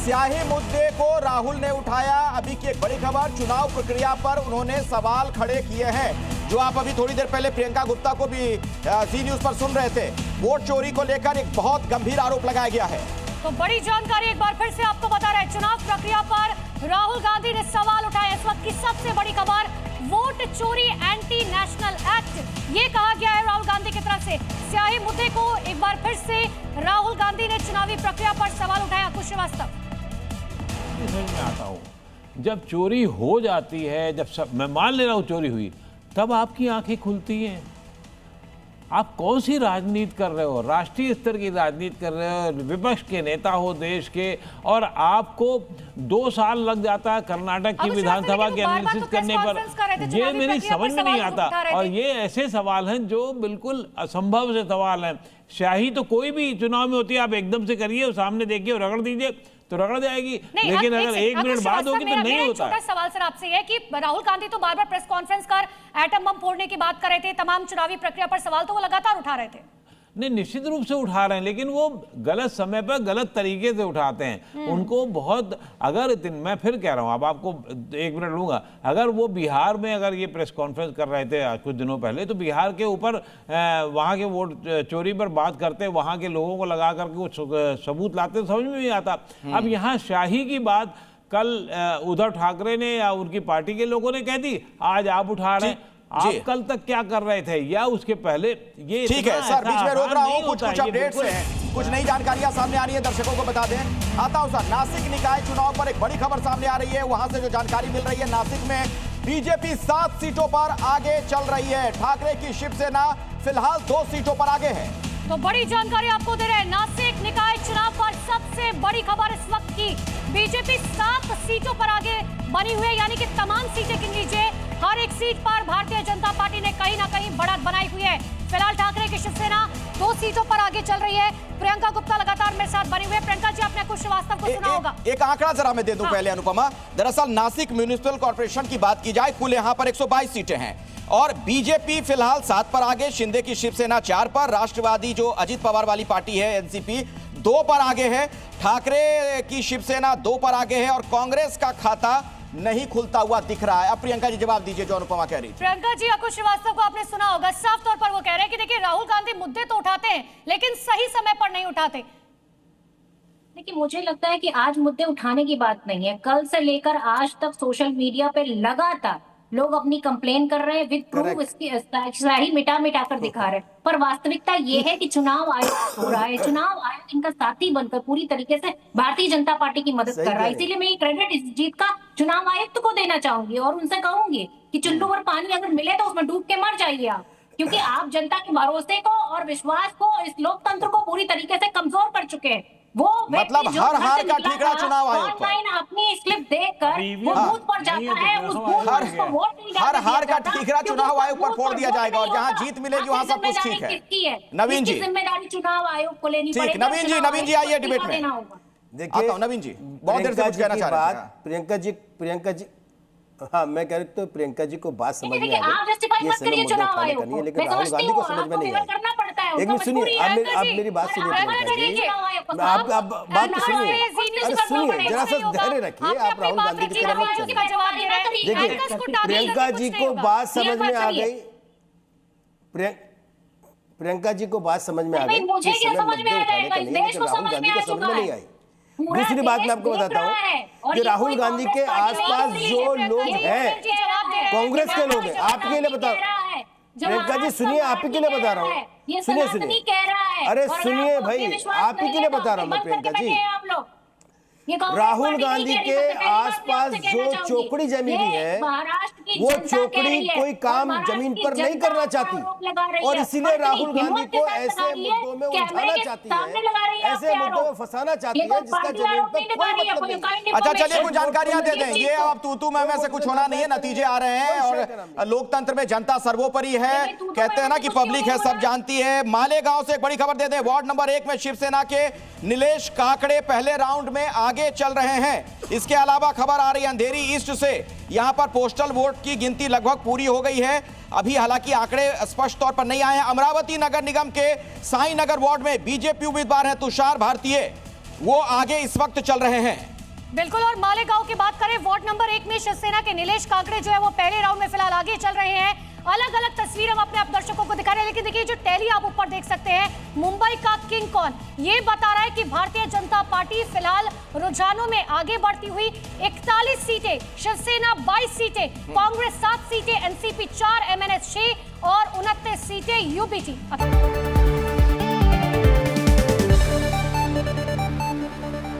स्याही मुद्दे को राहुल ने उठाया। अभी की एक बड़ी खबर, चुनाव प्रक्रिया पर उन्होंने सवाल खड़े किए हैं, जो आप अभी थोड़ी देर पहले प्रियंका गुप्ता को भी जी न्यूज पर सुन रहे थे। वोट चोरी को लेकर एक बहुत गंभीर आरोप लगाया गया है। तो बड़ी जानकारी एक बार फिर से आपको बता रहे हैं, चुनाव प्रक्रिया पर राहुल गांधी ने सवाल उठाए। इस वक्त की सबसे बड़ी खबर, वोट चोरी एंटी नेशनल एक्ट, ये कहा गया है राहुल गांधी की तरफ से। स्याही मुद्दे को एक बार फिर से राहुल गांधी ने चुनावी प्रक्रिया पर सवाल उठाया। कुछ श्रीवास्तव, समझ में आता हूँ, जब चोरी हो जाती है, मैं मान ले रहा हूँ चोरी हुई, तब आपकी आंखें खुलती हैं। आप कौन सी राजनीति कर रहे हो? राष्ट्रीय स्तर की राजनीति कर रहे हो, विपक्ष के नेता हो देश के, और आपको 2 साल लग जाता है कर्नाटक की विधानसभा के एनालिसिस करने पर। ये मेरी समझ में नहीं आता। और ये ऐसे सवाल हैं जो बिल्कुल असंभव से सवाल हैं। स्याही तो कोई भी चुनाव में होती है, आप एकदम से करिए, सामने देखिए और रगड़ दीजिए तो रगड़ जाएगी, लेकिन अगर 1 मिनट बाद होगी तो नहीं होता। छोटा सवाल सर आपसे है कि राहुल गांधी तो बार बार प्रेस कॉन्फ्रेंस कर एटम बम फोड़ने की बात कर रहे थे, तमाम चुनावी प्रक्रिया पर सवाल तो वो लगातार उठा रहे थे। नहीं, निश्चित रूप से उठा रहे हैं, लेकिन वो गलत समय पर गलत तरीके से उठाते हैं। उनको बहुत, अगर मैं फिर कह रहा हूं, अब आपको 1 मिनट लूंगा, अगर वो बिहार में अगर ये प्रेस कॉन्फ्रेंस कर रहे थे कुछ दिनों पहले, तो बिहार के ऊपर वहां के वोट चोरी पर बात करते, वहां के लोगों को लगा करके वो सबूत लाते, समझ में नहीं आता। अब यहाँ स्याही की बात कल उद्धव ठाकरे ने या उनकी पार्टी के लोगों ने कह दी, आज आप उठा रहे हैं। आप कल तक क्या कर रहे थे या उसके पहले? ये ठीक है सर, बीच में रोक रहा हूं, कुछ अपडेट्स हैं, कुछ नई जानकारियां सामने आ रही है, दर्शकों को बता दें। आता हूं सर, नासिक निकाय चुनाव पर एक बड़ी खबर सामने आ रही है। वहां से जो जानकारी मिल रही है, नासिक में बीजेपी 7 सीटों पर आगे चल रही है। ठाकरे की शिवसेना फिलहाल 2 सीटों पर आगे है। तो बड़ी जानकारी आपको दे रहे हैं, नासिक निकाय चुनाव पर सबसे बड़ी खबर इस वक्त की, बीजेपी 7 सीटों पर आगे बनी हुई है, यानी कि तमाम सीटें गिन लीजिए, हर एक सीट पर भारतीय जनता पार्टी ने कहीं ना कहीं बढ़त बनाई हुई है। फिलहाल ठाकरे की शिवसेना 2 सीटों पर आगे चल रही है। प्रियंका गुप्ता लगातार मेरे साथ बनी हुई है। प्रियंका जी, आपने कुछ श्रीवास्तव को सुना होगा। एक आंकड़ा जरा मैं दे दूं पहले अनुपमा। दरअसल नासिक म्युनिसिपल कॉर्पोरेशन की बात की जाए, कुल यहां पर 122 सीटें हैं और बीजेपी फिलहाल 7 पर आगे, शिंदे की शिवसेना 4 पर, राष्ट्रवादी जो अजित पवार वाली पार्टी है एनसीपी 2 पर आगे है, ठाकरे की शिवसेना 2 पर आगे है और कांग्रेस का खाता नहीं खुलता हुआ दिख रहा है। अब प्रियंका जी जवाब दीजिए जो अनुपमा कह रही थी। प्रियंका जी, अकुश श्रीवास्तव को आपने सुना होगा, साफ तौर पर वो कह रहे हैं कि देखिए राहुल गांधी मुद्दे तो उठाते हैं लेकिन सही समय पर नहीं उठाते। देखिए, मुझे लगता है कि आज मुद्दे उठाने की बात नहीं है, कल से लेकर आज तक सोशल मीडिया पे लगातार लोग अपनी कंप्लेन कर रहे हैं, विद प्रूफ इसकी स्याही मिटा कर दिखा रहे हैं। पर वास्तविकता ये है कि चुनाव आयोग हो रहा है, चुनाव आयोग इनका साथी बनकर पूरी तरीके से भारतीय जनता पार्टी की मदद कर रहा है। इसीलिए मैं ये क्रेडिट इस जीत का चुनाव आयुक्त को देना चाहूंगी और उनसे कहूंगी कि चुल्लू पर पानी अगर मिले तो उसमें डूब के मर जाइए आप, क्योंकि आप जनता के भरोसे को और विश्वास को, इस लोकतंत्र को पूरी तरीके से कमजोर कर चुके हैं। वो मतलब हर हार का ठीकरा चुनाव आयोग पर, अपनी स्लिप देखकर वो बूथ पर जाता है, उस बूथ पर उसको वोट नहीं डालने हर हार का ठीकरा चुनाव आयोग पर फोड़ दिया जाएगा और जहां जीत मिलेगी वहां सब कुछ ठीक है। नवीन जी, जिम्मेदारी चुनाव आयोग को लेनी पड़ेगी। नवीन जी आइए डिबेट में। देखिए नवीन जी, बहुत देर से कुछ कहना चाह रहे थे। प्रियंका जी, हाँ मैं कह रही तो प्रियंका जी को बात समझ में आ गई, ये सब मुद्दे उठाने करनी है, लेकिन राहुल गांधी को समझ में नहीं आई। एक मिनट सुनिए, आप मेरी बात सुनिए, आप बात तो सुनिए, अरे सुनिए, जरा सा धैर्य रखिए, आप राहुल गांधी की तरफ मत चलिए। देखिए, प्रियंका जी को बात समझ में आ गई, प्रियंका जी को बात समझ में आ गई, मुझे क्या समझ में आ रहा है, देश को राहुल गांधी को समझ में नहीं आई। दूसरी बात मैं आपको बताता हूँ कि राहुल गांधी के आसपास जो लोग हैं, कांग्रेस के लोग हैं, आपके लिए बता, प्रियंका जी सुनिए, आप ही के लिए बता रहा हूँ, सुनिए, अरे सुनिए भाई, आप ही के लिए बता रहा हूँ मैं प्रियंका जी। राहुल गांधी के आसपास जो चोपड़ी जमी हुई है, वो चोपड़ी कोई काम जमीन पर नहीं करना चाहती और इसीलिए राहुल गांधी को ऐसे मुद्दों में उलझाना चाहती है, ऐसे मुद्दों में फंसाना चाहती है जिसका जमीन पर कोई मतलब नहीं। अच्छा चलिए, कुछ जानकारियां दे दें। ये आप तू मैं से कुछ होना नहीं है, नतीजे आ रहे हैं और लोकतंत्र में जनता सर्वोपरि है, कहते हैं ना कि पब्लिक है सब जानती है। मालेगांव से एक बड़ी खबर दे दें, वार्ड नंबर 1 में शिवसेना के नीलेश काकड़े पहले राउंड में आगे चल रहे हैं। इसके अलावा खबर आ रही है अंधेरी ईस्ट से, यहां पर पोस्टल वोट की गिनती लगभग पूरी हो गई है, अभी हालांकि आंकड़े स्पष्ट तौर पर नहीं आए हैं। अमरावती नगर निगम के साई नगर वार्ड में बीजेपी उम्मीदवार हैं तुषार भारतीय, वो आगे इस वक्त चल रहे हैं। बिल्कुल। और मालेगांव की बात करें, वार्ड नंबर 1 में शिवसेना के नीलेश काकड़े जो है वो पहले राउंड में फिलहाल आगे चल रहे हैं। अलग अलग तस्वीर हम अपने आप दर्शकों को दिखा रहे हैं, लेकिन देखिए जो टैली आप ऊपर देख सकते हैं, मुंबई का किंग कौन, ये बता रहा है कि भारतीय जनता पार्टी फिलहाल रुझानों में आगे बढ़ती हुई 41 सीटें, शिवसेना 22 सीटें, कांग्रेस 7 सीटें, एनसीपी 4, एमएनएस 6 और 29 सीटें यूबीटी।